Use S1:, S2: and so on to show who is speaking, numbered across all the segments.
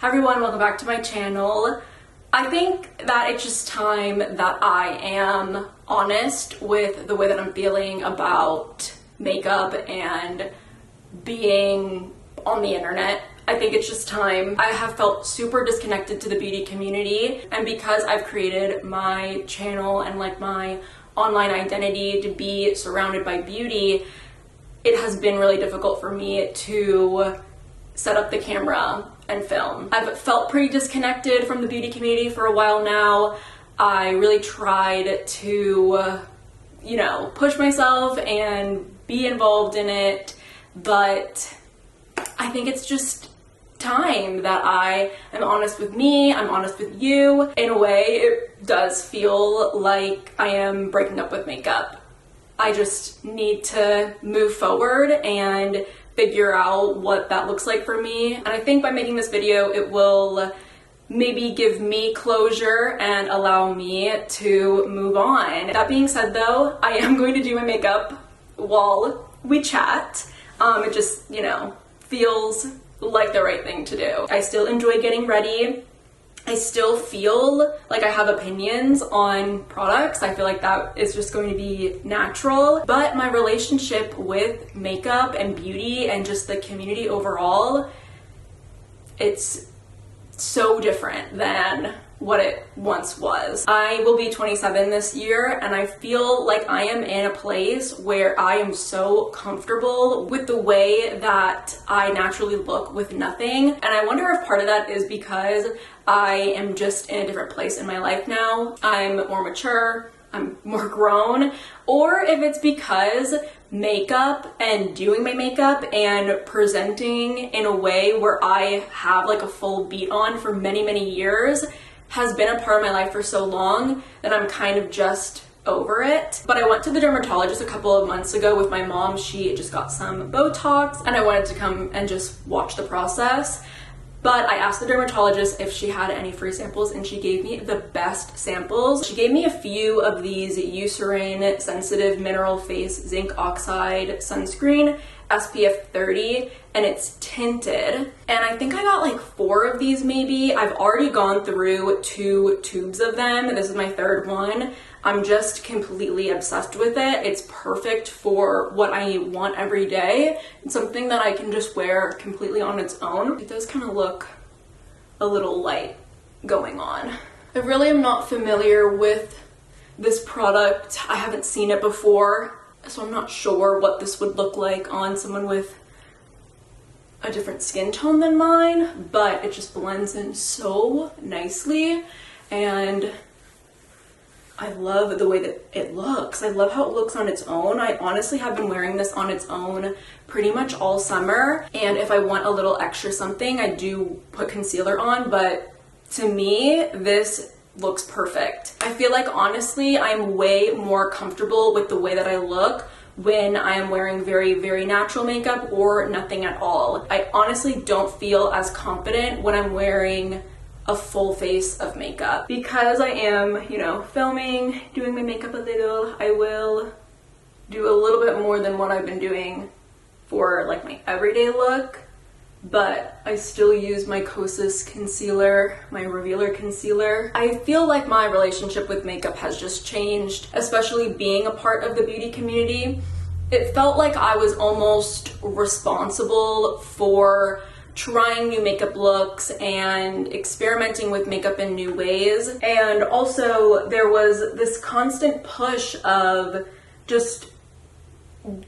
S1: Hi everyone, welcome back to my channel. I think that it's just time that I am honest with the way that I'm feeling about makeup and being on the internet. I think it's just time. I have felt super disconnected to the beauty community, and because I've created my channel and like my online identity to be surrounded by beauty, it has been really difficult for me to set up the camera and film. I've felt pretty disconnected from the beauty community for a while now. I really tried to, push myself and be involved in it, but I think it's just time that I am honest with me, I'm honest with you. In a way, it does feel like I am breaking up with makeup. I just need to move forward and figure out what that looks like for me. And I think by making this video, it will maybe give me closure and allow me to move on. That being said though, I am going to do my makeup while we chat. It just, feels like the right thing to do. I still enjoy getting ready. I still feel like I have opinions on products. I feel like that is just going to be natural, but my relationship with makeup and beauty and just the community overall, it's so different than what it once was. I will be 27 this year, and I feel like I am in a place where I am so comfortable with the way that I naturally look with nothing. And I wonder if part of that is because I am just in a different place in my life now. I'm more mature, I'm more grown, or if it's because makeup and doing my makeup and presenting in a way where I have like a full beat on for many, many years has been a part of my life for so long that I'm kind of just over it. But I went to the dermatologist a couple of months ago with my mom. She just got some Botox and I wanted to come and just watch the process. But I asked the dermatologist if she had any free samples, and she gave me the best samples. She gave me a few of these Eucerin Sensitive Mineral Face Zinc Oxide Sunscreen, SPF 30, and it's tinted. And I think I got like 4 of these maybe. I've already gone through 2 tubes of them. This is my 3rd one. I'm just completely obsessed with it. It's perfect for what I want every day. It's something that I can just wear completely on its own. It does kind of look a little light going on. I really am not familiar with this product. I haven't seen it before, so I'm not sure what this would look like on someone with a different skin tone than mine, but it just blends in so nicely, and I love the way that it looks. I love how it looks on its own. I honestly have been wearing this on its own pretty much all summer, and if I want a little extra something, I do put concealer on, but to me, this looks perfect. I feel like honestly, I'm way more comfortable with the way that I look when I am wearing very, very natural makeup or nothing at all. I honestly don't feel as confident when I'm wearing a full face of makeup. Because I am, filming, doing my makeup a little, I will do a little bit more than what I've been doing for like my everyday look, but I still use my Kosas concealer, my revealer concealer. I feel like my relationship with makeup has just changed, especially being a part of the beauty community. It felt like I was almost responsible for trying new makeup looks and experimenting with makeup in new ways. And also there was this constant push of just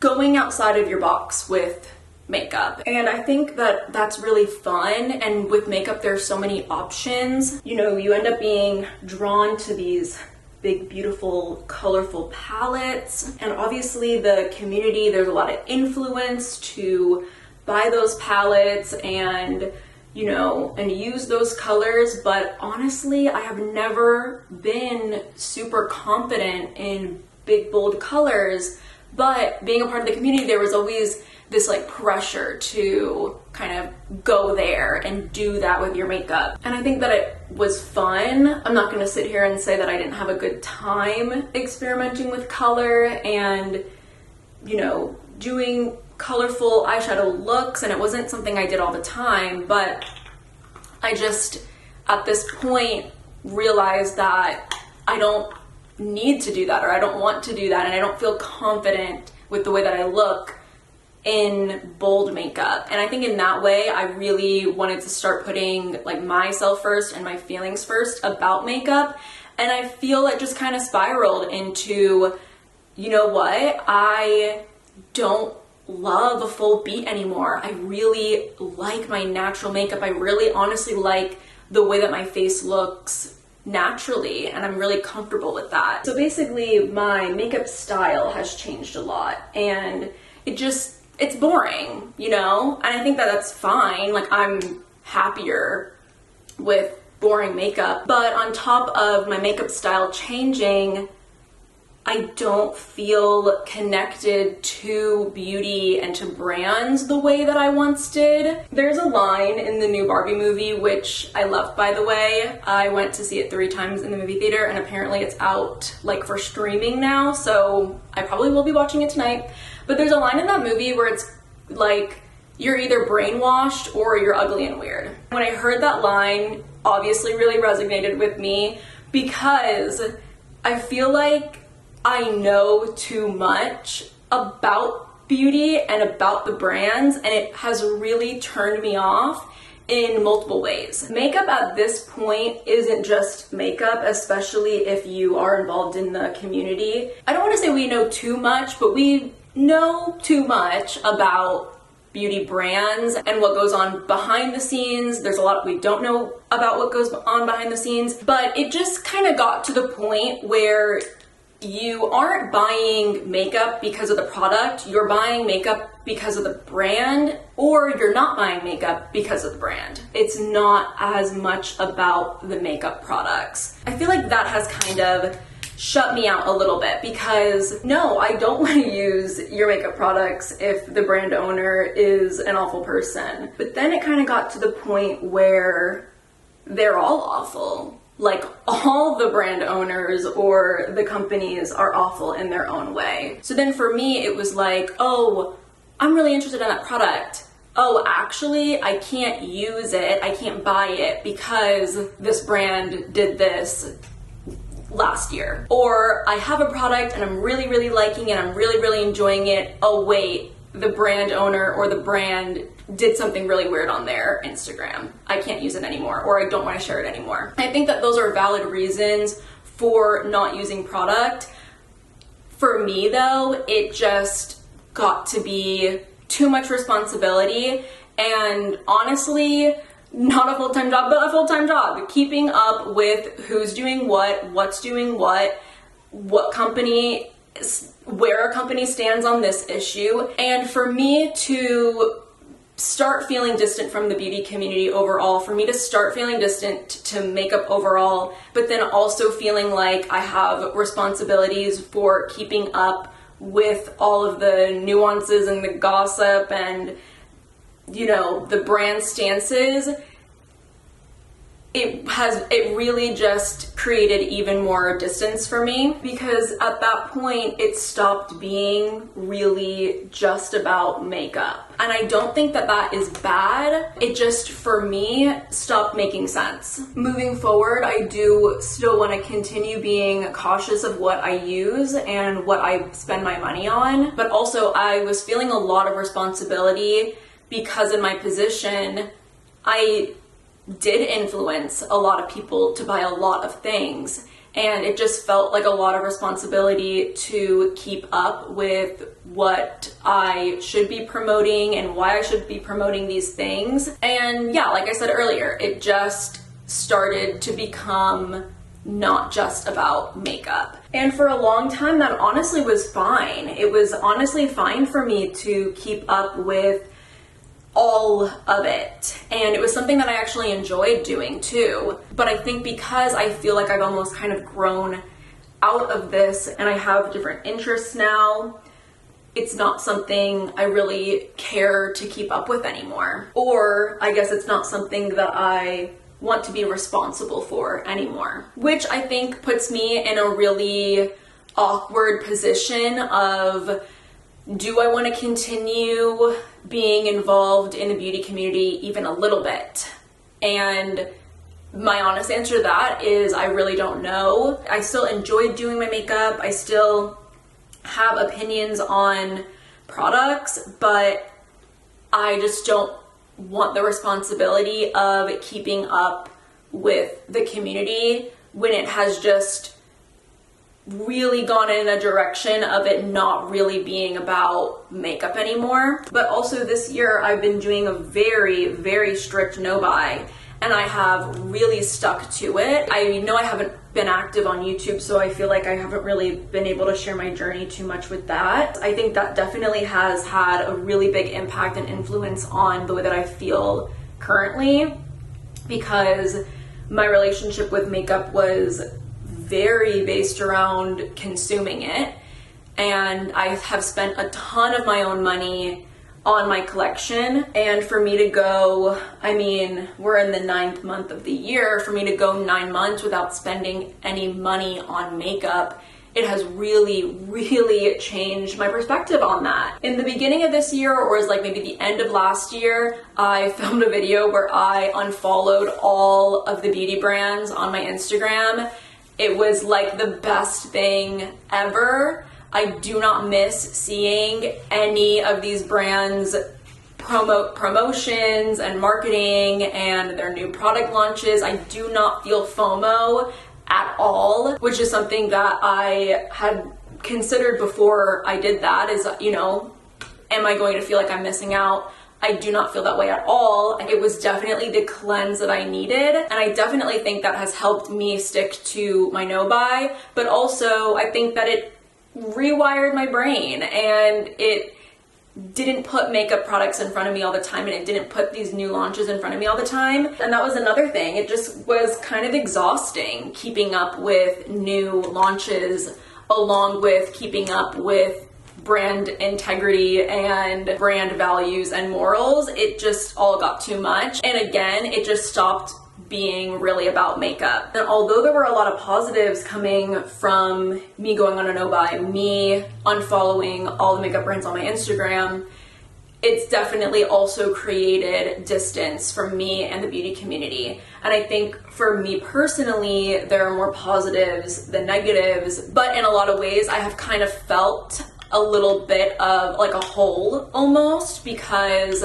S1: going outside of your box with makeup. And I think that that's really fun. And with makeup, there's so many options. You end up being drawn to these big, beautiful, colorful palettes. And obviously the community, there's a lot of influence to buy those palettes and use those colors, but honestly I have never been super confident in big bold colors. But being a part of the community, there was always this like pressure to kind of go there and do that with your makeup, and I think that it was fun. I'm not gonna sit here and say that I didn't have a good time experimenting with color and doing colorful eyeshadow looks, and it wasn't something I did all the time, but I just, at this point, realized that I don't need to do that, or I don't want to do that, and I don't feel confident with the way that I look in bold makeup. And I think in that way, I really wanted to start putting like myself first and my feelings first about makeup. And I feel it just kind of spiraled into, you know what, I don't love a full beat anymore. I really like my natural makeup. I really honestly like the way that my face looks naturally, and I'm really comfortable with that. So basically my makeup style has changed a lot, and it's boring, you know? And I think that that's fine. Like, I'm happier with boring makeup. But on top of my makeup style changing, I don't feel connected to beauty and to brands the way that I once did. There's a line in the new Barbie movie, which I love, by the way. I went to see it 3 times in the movie theater, and apparently it's out like for streaming now, so I probably will be watching it tonight. But there's a line in that movie where it's like, you're either brainwashed or you're ugly and weird. When I heard that line, obviously really resonated with me, because I feel like I know too much about beauty and about the brands, and it has really turned me off in multiple ways. Makeup at this point isn't just makeup, especially if you are involved in the community. I don't want to say we know too much, but we know too much about beauty brands and what goes on behind the scenes. There's a lot we don't know about what goes on behind the scenes, but it just kind of got to the point where you aren't buying makeup because of the product, you're buying makeup because of the brand, or you're not buying makeup because of the brand. It's not as much about the makeup products. I feel like that has kind of shut me out a little bit, because no, I don't want to use your makeup products if the brand owner is an awful person. But then it kind of got to the point where they're all awful. Like, all the brand owners or the companies are awful in their own way. So then for me, it was like, oh, I'm really interested in that product. Oh, actually, I can't use it, I can't buy it because this brand did this last year. Or I have a product and I'm really, really liking it, I'm really, really enjoying it. Oh wait, the brand owner or the brand did something really weird on their Instagram. I can't use it anymore, or I don't want to share it anymore. I think that those are valid reasons for not using product. For me though, it just got to be too much responsibility, and honestly, not a full-time job, but a full-time job. Keeping up with who's doing what's doing what company, where a company stands on this issue. And for me to start feeling distant from the beauty community overall, for me to start feeling distant to makeup overall, but then also feeling like I have responsibilities for keeping up with all of the nuances and the gossip and, you know, the brand stances, it really just created even more distance for me, because at that point it stopped being really just about makeup. And I don't think that that is bad, it just, for me, stopped making sense. Moving forward, I do still want to continue being cautious of what I use and what I spend my money on, but also I was feeling a lot of responsibility because in my position, I did influence a lot of people to buy a lot of things, and it just felt like a lot of responsibility to keep up with what I should be promoting and why I should be promoting these things. And yeah, like I said earlier, it just started to become not just about makeup. And for a long time that honestly was fine. It was honestly fine for me to keep up with all of it, and it was something that I actually enjoyed doing too. But I think because I feel like I've almost kind of grown out of this and I have different interests now, it's not something I really care to keep up with anymore. Or I guess it's not something that I want to be responsible for anymore, which I think puts me in a really awkward position of, do I want to continue being involved in the beauty community even a little bit? And my honest answer to that is I really don't know. I still enjoy doing my makeup. I still have opinions on products, but I just don't want the responsibility of keeping up with the community when it has just really gone in a direction of it not really being about makeup anymore. But also this year I've been doing a very, very strict no buy, and I have really stuck to it. I know I haven't been active on YouTube, so I feel like I haven't really been able to share my journey too much with that. I think that definitely has had a really big impact and influence on the way that I feel currently, because my relationship with makeup was very based around consuming it, and I have spent a ton of my own money on my collection. And for me to go, I mean, we're in the 9th month of the year, for me to go 9 months without spending any money on makeup, it has really, really changed my perspective on that. In the beginning of this year, or as like maybe the end of last year, I filmed a video where I unfollowed all of the beauty brands on my Instagram. It was like the best thing ever. I do not miss seeing any of these brands promotions and marketing and their new product launches. I do not feel FOMO at all, which is something that I had considered before I did that, is, you know, am I going to feel like I'm missing out? I do not feel that way at all. It was definitely the cleanse that I needed, and I definitely think that has helped me stick to my no buy, but also I think that it rewired my brain, and it didn't put makeup products in front of me all the time, and it didn't put these new launches in front of me all the time. And that was another thing. It just was kind of exhausting keeping up with new launches along with keeping up with brand integrity and brand values and morals. It just all got too much. And again, it just stopped being really about makeup. And although there were a lot of positives coming from me going on a no buy, me unfollowing all the makeup brands on my Instagram, it's definitely also created distance from me and the beauty community. And I think for me personally, there are more positives than negatives, but in a lot of ways I have kind of felt a little bit of like a hole almost, because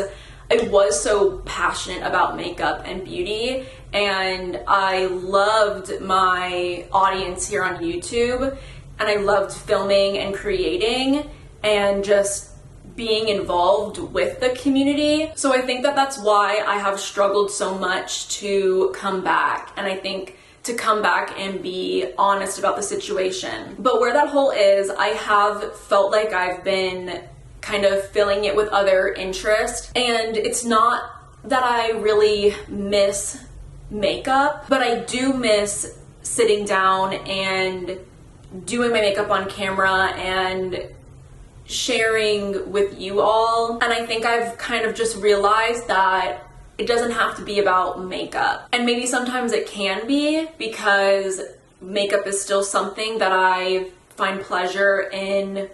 S1: I was so passionate about makeup and beauty, and I loved my audience here on YouTube, and I loved filming and creating and just being involved with the community. So I think that that's why I have struggled so much to come back, and I think to come back and be honest about the situation. But where that hole is, I have felt like I've been kind of filling it with other interests, and it's not that I really miss makeup, but I do miss sitting down and doing my makeup on camera and sharing with you all. And I think I've kind of just realized that it doesn't have to be about makeup. And maybe sometimes it can be, because makeup is still something that I find pleasure in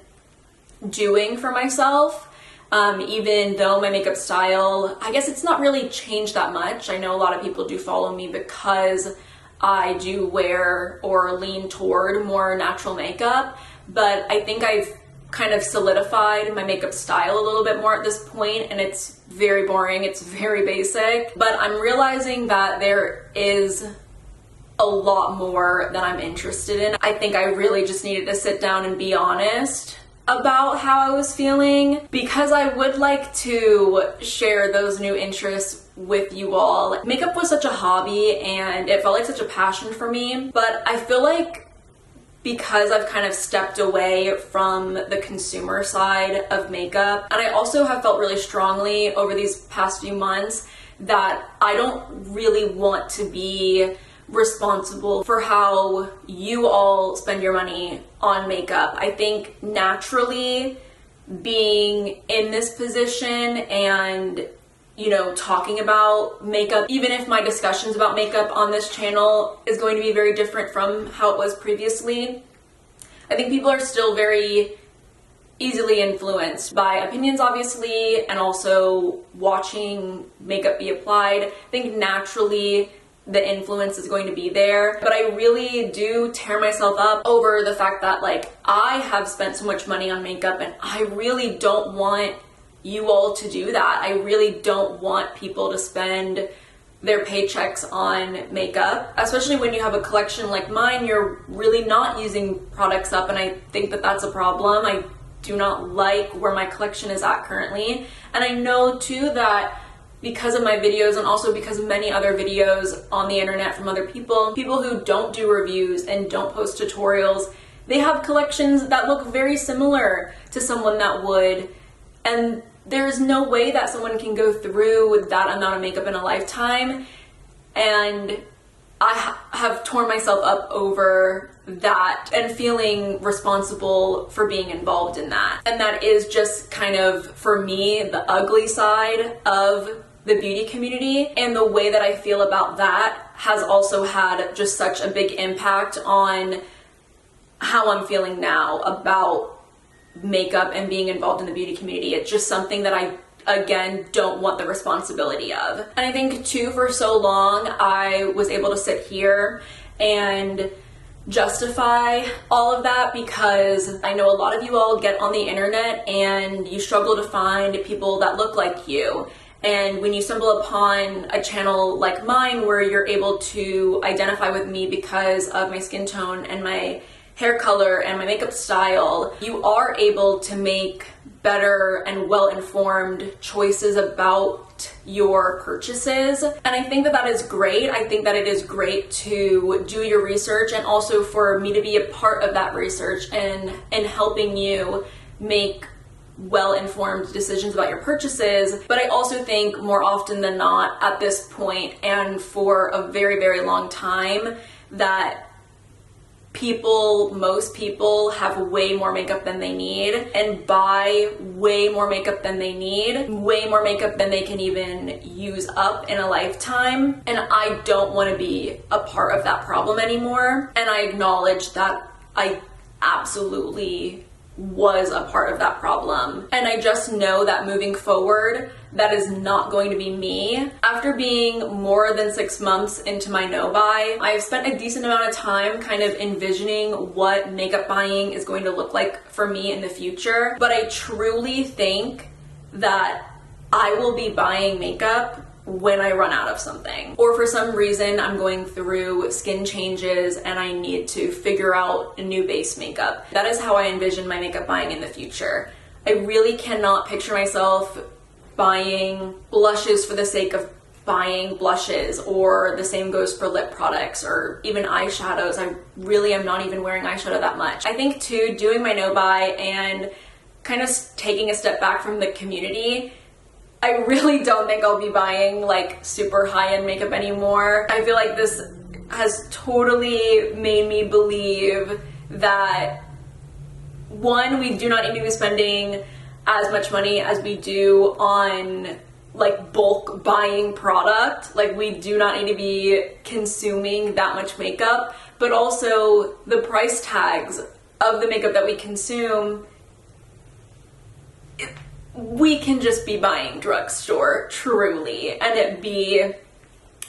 S1: doing for myself. Even though my makeup style, I guess it's not really changed that much. I know a lot of people do follow me because I do wear or lean toward more natural makeup, but I think I've kind of solidified my makeup style a little bit more at this point, and it's very boring, it's very basic, but I'm realizing that there is a lot more that I'm interested in. I think I really just needed to sit down and be honest about how I was feeling, because I would like to share those new interests with you all. Makeup was such a hobby and it felt like such a passion for me, but I feel like because I've kind of stepped away from the consumer side of makeup, and I also have felt really strongly over these past few months that I don't really want to be responsible for how you all spend your money on makeup. I think naturally being in this position and, you know, talking about makeup, even if my discussions about makeup on this channel is going to be very different from how it was previously, I think people are still very easily influenced by opinions, obviously, and also watching makeup be applied. I think naturally the influence is going to be there, but I really do tear myself up over the fact that like I have spent so much money on makeup, and I really don't want you all to do that. I really don't want people to spend their paychecks on makeup, especially when you have a collection like mine. You're really not using products up, and I think that that's a problem. I do not like where my collection is at currently, and I know too that because of my videos and also because of many other videos on the internet from other people who don't do reviews and don't post tutorials, they have collections that look very similar to someone that would, and there's no way that someone can go through with that amount of makeup in a lifetime. And I have torn myself up over that and feeling responsible for being involved in that. And that is just kind of, for me, the ugly side of the beauty community. And the way that I feel about that has also had just such a big impact on how I'm feeling now about makeup and being involved in the beauty community. It's just something that I, again, don't want the responsibility of. And I think too, for so long, I was able to sit here and justify all of that because I know a lot of you all get on the internet and you struggle to find people that look like you. And when you stumble upon a channel like mine where you're able to identify with me because of my skin tone and my hair color and my makeup style, you are able to make better and well-informed choices about your purchases. And I think that that is great. I think that it is great to do your research, and also for me to be a part of that research and helping you make well-informed decisions about your purchases. But I also think more often than not at this point, and for a very, very long time, that most people have way more makeup than they need and buy way more makeup than they need, way more makeup than they can even use up in a lifetime. And I don't want to be a part of that problem anymore. And I acknowledge that I absolutely was a part of that problem. And I just know that moving forward, that is not going to be me. After being more than 6 months into my no-buy, I've spent a decent amount of time kind of envisioning what makeup buying is going to look like for me in the future. But I truly think that I will be buying makeup when I run out of something, or for some reason I'm going through skin changes and I need to figure out a new base makeup. That is how I envision my makeup buying in the future. I really cannot picture myself buying blushes for the sake of buying blushes, or the same goes for lip products or even eyeshadows. I really am not even wearing eyeshadow that much. I think too, doing my no-buy and kind of taking a step back from the community, I really don't think I'll be buying like super high-end makeup anymore. I feel like this has totally made me believe that, one, we do not need to be spending as much money as we do on like bulk buying product. Like, we do not need to be consuming that much makeup, but also the price tags of the makeup that we consume, we can just be buying drugstore truly and it be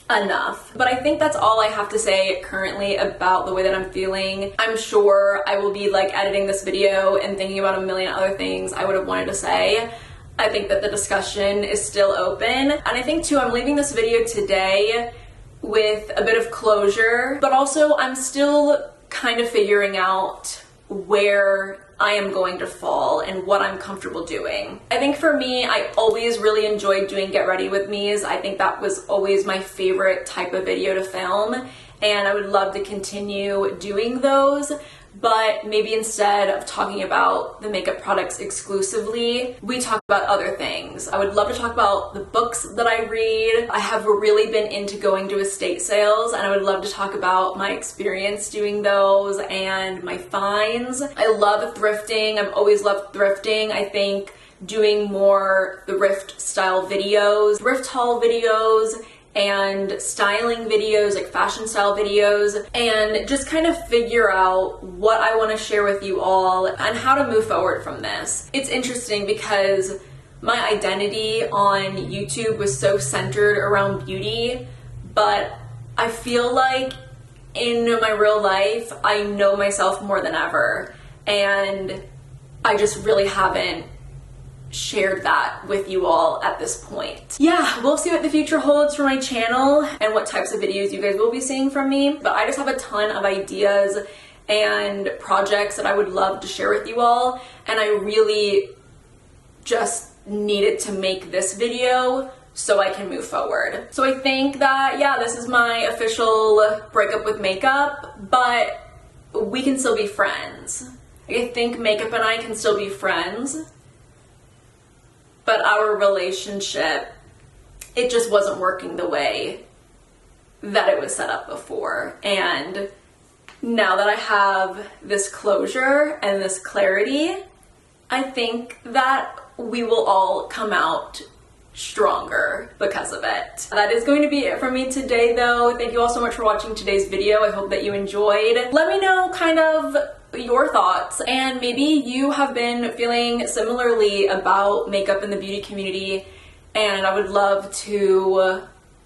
S1: enough. But I think that's all I have to say currently about the way that I'm feeling. I'm sure I will be like editing this video and thinking about a million other things I would have wanted to say. I think that the discussion is still open. And I think too, I'm leaving this video today with a bit of closure, but also I'm still kind of figuring out where I am going to fall and what I'm comfortable doing. I think for me, I always really enjoyed doing get ready with me's. I think that was always my favorite type of video to film, and I would love to continue doing those. But maybe instead of talking about the makeup products exclusively, we talk about other things. I would love to talk about the books that I read. I have really been into going to estate sales, and I would love to talk about my experience doing those and my finds. I love thrifting. I've always loved thrifting. I think doing more thrift style videos, thrift haul videos, and styling videos, like fashion style videos, and just kind of figure out what I want to share with you all and how to move forward from this. It's interesting because my identity on YouTube was so centered around beauty, but I feel like in my real life, I know myself more than ever, and I just really haven't shared that with you all at this point. Yeah, we'll see what the future holds for my channel and what types of videos you guys will be seeing from me, but I just have a ton of ideas and projects that I would love to share with you all, and I really just needed to make this video so I can move forward. So I think that, yeah, this is my official breakup with makeup, but we can still be friends. I think makeup and I can still be friends, but our relationship, it just wasn't working the way that it was set up before. And now that I have this closure and this clarity, I think that we will all come out stronger because of it. That is going to be it for me today though. Thank you all so much for watching today's video. I hope that you enjoyed. Let me know kind of your thoughts, and maybe you have been feeling similarly about makeup in the beauty community, and I would love to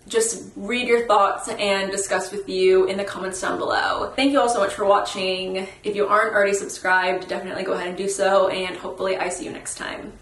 S1: just read your thoughts and discuss with you in the comments down below. Thank you all so much for watching. If you aren't already subscribed, definitely go ahead and do so, and hopefully I see you next time.